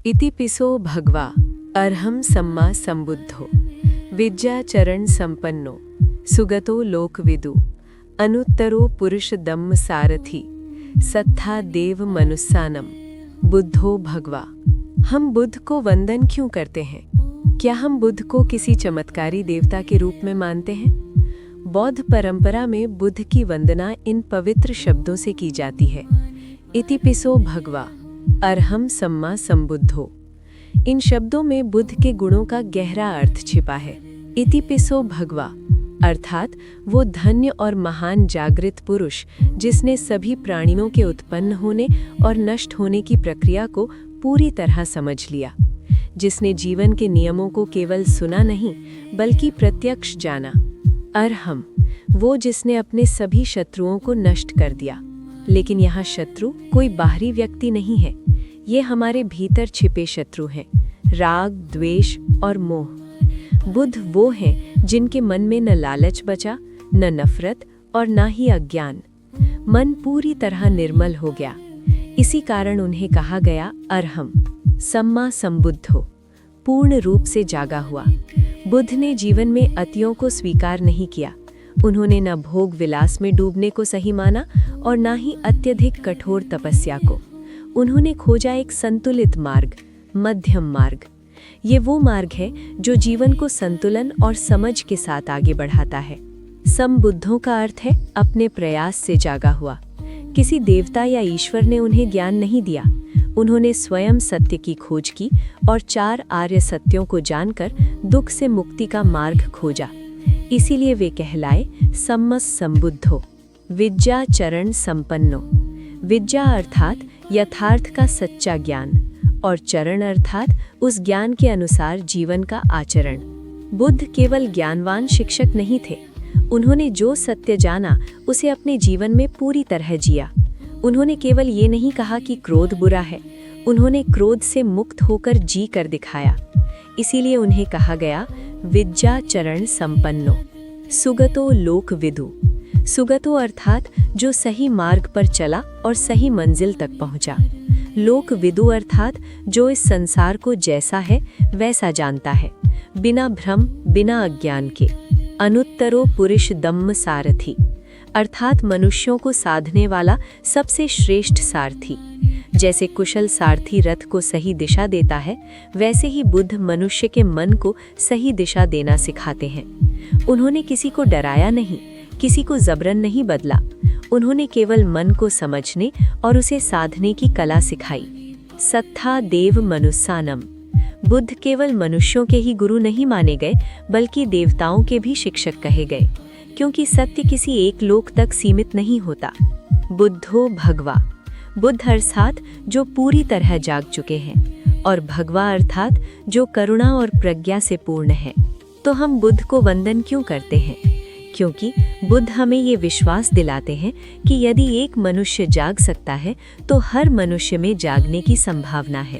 इतिपिसो भगवा अर्हं सम्मा संबुद्धो विद्याचरण संपन्नो सुगतो लोकविदु अनुत्तरो पुरुष दम्म सारथी सत्था देव मनुस्सानम बुद्धो भगवा। हम बुद्ध को वंदन क्यों करते हैं? क्या हम बुद्ध को किसी चमत्कारी देवता के रूप में मानते हैं? बौद्ध परंपरा में बुद्ध की वंदना इन पवित्र शब्दों से की जाती है। इतिपिसो भगवा अर्हं सम्मा संबुद्धो। इन शब्दों में बुद्ध के गुणों का गहरा अर्थ छिपा है। इतिपिसो भगवा अर्थात वो धन्य और महान जागृत पुरुष जिसने सभी प्राणियों के उत्पन्न होने और नष्ट होने की प्रक्रिया को पूरी तरह समझ लिया, जिसने जीवन के नियमों को केवल सुना नहीं बल्कि प्रत्यक्ष जाना। अर्हं वो जिसने अपने सभी शत्रुओं को नष्ट कर दिया। लेकिन यहाँ शत्रु कोई बाहरी व्यक्ति नहीं है, ये हमारे भीतर छिपे शत्रु हैं, राग, द्वेष और मोह। बुद्ध वो हैं जिनके मन में न लालच बचा, न नफरत और न ही अज्ञान। मन पूरी तरह निर्मल हो गया। इसी कारण उन्हें कहा गया अर्हं सम्मा संबुद्धो, पूर्ण रूप से जागा हुआ। बुद्ध ने जीवन में अतियों को स्वीकार नहीं किया। उन्होंने न भोग विलास में डूबने को सही माना और न ही अत्यधिक कठोर तपस्या को। उन्होंने खोजा एक संतुलित मार्ग, मध्यम मार्ग। ये वो मार्ग है जो जीवन को संतुलन और समझ के साथ आगे बढ़ाता है। संबुद्धों का अर्थ है अपने प्रयास से जागा हुआ। किसी देवता या ईश्वर ने उन्हें ज्ञान नहीं दिया। उन्होंने स्वयं सत्य की खोज की और 4 आर्य सत्यों को जानकर दुख से मुक्ति का मार्ग खोजा। इसीलिए वे कहलाए सम्मस संबुद्धो, विद्याचरण संपन्नो। विद्या अर्थात यथार्थ का सच्चा ज्ञान और चरण अर्थात उस ज्ञान के अनुसार जीवन का आचरण। बुद्ध केवल ज्ञानवान शिक्षक नहीं थे। उन्होंने जो सत्य जाना उसे अपने जीवन में पूरी तरह जिया। उन्होंने केवल ये नहीं कहा कि क्रोध बुरा है, उन्होंने क्रोध से मुक्त होकर जी कर दिखाया। इसीलिए उन्हें कहा गया विद्याचरण संपन्नो, सुगतो लोकविदु। सुगतो अर्थात जो सही मार्ग पर चला और सही मंजिल तक पहुंचा। लोकविदु अर्थात जो इस संसार को जैसा है वैसा जानता है, बिना भ्रम, बिना अज्ञान के। अनुत्तरो पुरुष दम्म सारथी अर्थात मनुष्यों को साधने वाला सबसे श्रेष्ठ सारथी। जैसे कुशल सारथी रथ को सही दिशा देता है, वैसे ही बुद्ध मनुष्य के मन को सही दिशा देना सिखाते हैं। उन्होंने किसी को डराया नहीं, किसी को जबरन नहीं बदला। उन्होंने केवल मन को समझने और उसे साधने की कला सिखाई। सत्था देव मनुस्सानम। बुद्ध केवल मनुष्यों के ही गुरु नहीं माने गए बल्कि देवताओं के भी शिक्षक कहे गए, क्योंकि सत्य किसी एक लोक तक सीमित नहीं होता। बुद्धो भगवा। बुद्ध अर्थात जो पूरी तरह जाग चुके हैं और भगवा अर्थात जो करुणा और प्रज्ञा से पूर्ण है। तो हम बुद्ध को वंदन क्यों करते हैं? क्योंकि बुद्ध हमें ये विश्वास दिलाते हैं कि यदि एक मनुष्य जाग सकता है तो हर मनुष्य में जागने की संभावना है।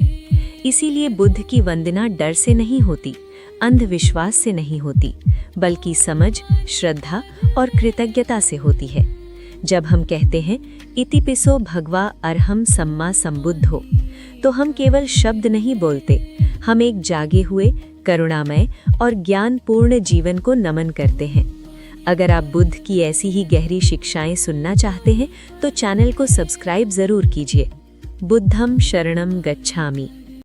इसीलिए बुद्ध की वंदना डर से नहीं होती, अंधविश्वास से नहीं होती, बल्कि समझ, श्रद्धा और कृतज्ञता से होती है। जब हम कहते हैं इतिपिसो भगवा अर्हं सम्मा संबुद्धो, तो हम केवल शब्द नहीं बोलते, हम एक जागे हुए, करुणामय और ज्ञानपूर्ण जीवन को नमन करते हैं। अगर आप बुद्ध की ऐसी ही गहरी शिक्षाएं सुनना चाहते हैं तो चैनल को सब्सक्राइब जरूर कीजिए। बुद्धं शरणं गच्छामि।